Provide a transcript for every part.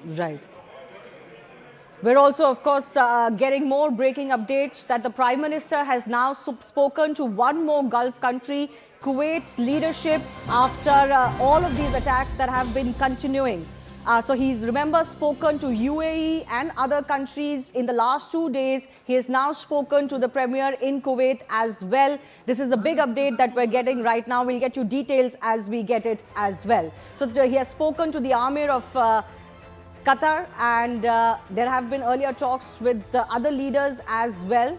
Right. We're also, of course, getting more breaking updates that the Prime Minister has now spoken to one more Gulf country, Kuwait's leadership, after all of these attacks that have been continuing. So he's, remember, spoken to UAE and other countries in the last 2 days. He has now spoken to the Premier in Kuwait as well. This is the big update that we're getting right now. We'll get you details as we get it as well. So he has spoken to the Amir of Qatar, and there have been earlier talks with the other leaders as well.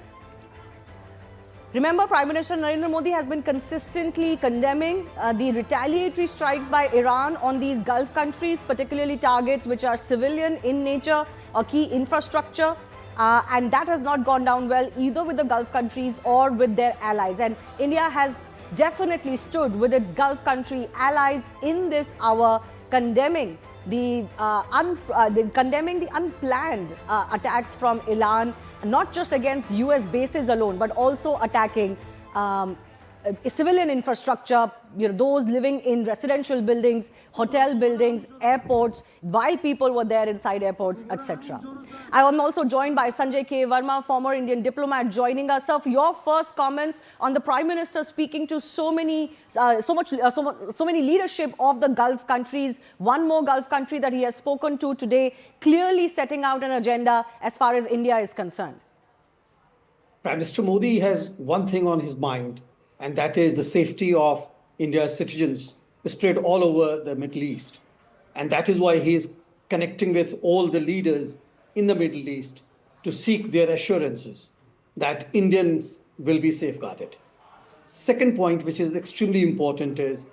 Remember, Prime Minister Narendra Modi has been consistently condemning the retaliatory strikes by Iran on these Gulf countries, particularly targets which are civilian in nature or key infrastructure. And that has not gone down well either with the Gulf countries or with their allies. And India has definitely stood with its Gulf country allies in this hour, condemning the unplanned attacks from Iran, not just against US bases alone, but also attacking civilian infrastructure, those living in residential buildings, hotel buildings, airports, while people were there inside airports, etc. I am also joined by Sanjay K. Verma, former Indian diplomat, joining us. Sir, your first comments on the Prime Minister speaking to so many leadership of the Gulf countries, one more Gulf country that he has spoken to today, clearly setting out an agenda as far as India is concerned. Prime Minister Modi has one thing on his mind, and that is the safety of India's citizens spread all over the Middle East. And that is why he is connecting with all the leaders in the Middle East to seek their assurances that Indians will be safeguarded. Second point, which is extremely important, is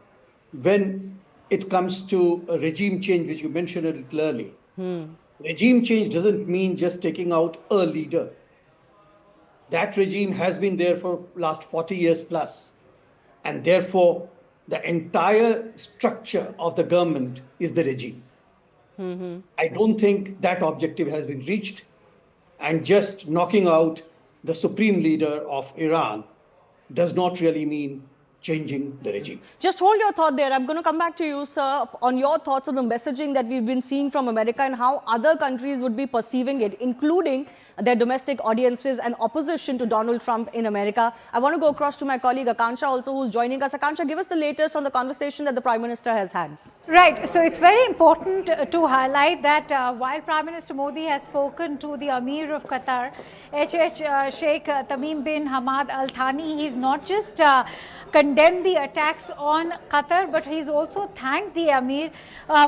when it comes to a regime change, which you mentioned a little early, regime change doesn't mean just taking out a leader. That regime has been there for last 40 years plus. And therefore, the entire structure of the government is the regime. I don't think that objective has been reached. And just knocking out the supreme leader of Iran does not really mean changing the regime. Just hold your thought there. I'm going to come back to you, sir, on your thoughts on the messaging that we've been seeing from America and how other countries would be perceiving it, including their domestic audiences and opposition to Donald Trump in America. I want to go across to my colleague Akansha also, who's joining us. Akansha, give us the latest on the conversation that the Prime Minister has had. Right. So it's very important to highlight that while Prime Minister Modi has spoken to the Amir of Qatar, Sheikh Tamim bin Hamad Al Thani, he's not just condemned the attacks on Qatar, but he's also thanked the Amir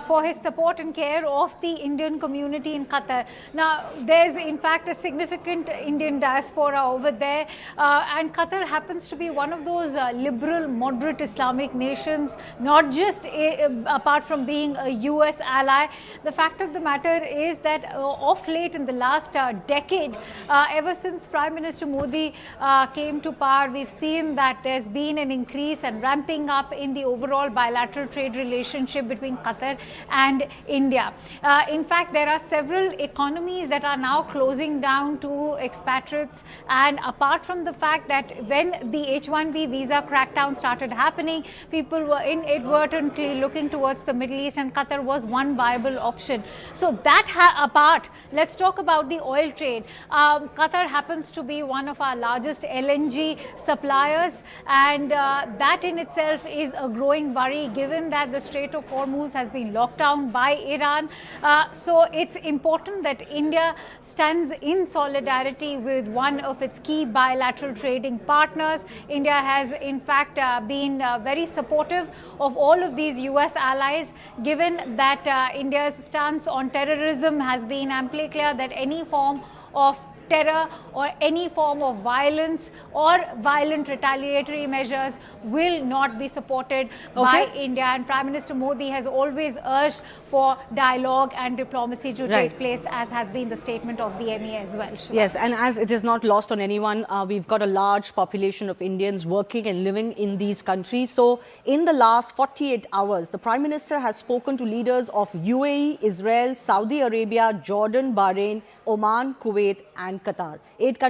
for his support and care of the Indian community in Qatar. Now, there's in fact a significant Indian diaspora over there, and Qatar happens to be one of those liberal, moderate Islamic nations, not just apart from being a US ally. The fact of the matter is that of late in the last decade, ever since Prime Minister Modi came to power, we've seen that there's been an increase and ramping up in the overall bilateral trade relationship between Qatar and India. In fact, there are several economies that are now closing down to expatriates, and apart from the fact that when the H-1B visa crackdown started happening, people were inadvertently looking towards the Middle East, and Qatar was one viable option. So that apart, let's talk about the oil trade. Qatar happens to be one of our largest LNG suppliers, and that in itself is a growing worry given that the Strait of Hormuz has been locked down by Iran. So it's important that India stands in solidarity with one of its key bilateral trading partners. India has in fact been very supportive of all of these US allies, given that India's stance on terrorism has been amply clear that any form of terror or any form of violence or violent retaliatory measures will not be supported by India. And Prime Minister Modi has always urged for dialogue and diplomacy to take place, as has been the statement of the ME as well. Shiva. Yes, and as it is not lost on anyone, we've got a large population of Indians working and living in these countries. So in the last 48 hours, the Prime Minister has spoken to leaders of UAE, Israel, Saudi Arabia, Jordan, Bahrain, Oman, Kuwait and Qatar. 8